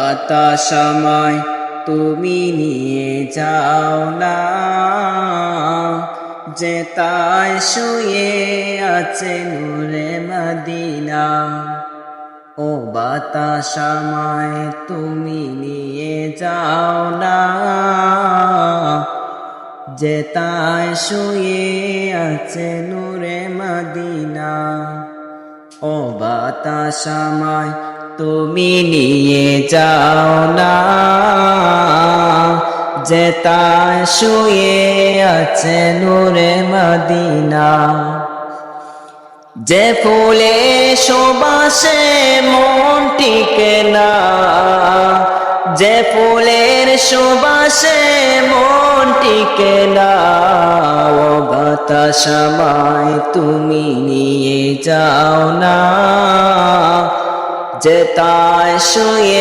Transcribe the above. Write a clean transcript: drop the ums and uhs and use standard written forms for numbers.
বাতাস আমায় তুমি নিয়ে যাও না, যেথায় শুয়ে আছে নূরে মদিনা। ও বাতাস আমায় তুমি নিয়ে যাও না, যেথায় শুয়ে আছে নূরে মদিনা। ও বাতাস আমায় তুমি নিয়ে যাও না, যেথায় শুয়ে আছে নূরে মদিনা। যে ফুলের সুবাসে মন টিকে না, যে ফুলের সুবাসে মন টিকে না। ও বাতাস আমায় তুমি নিয়ে যাও না, যেথায় শুয়ে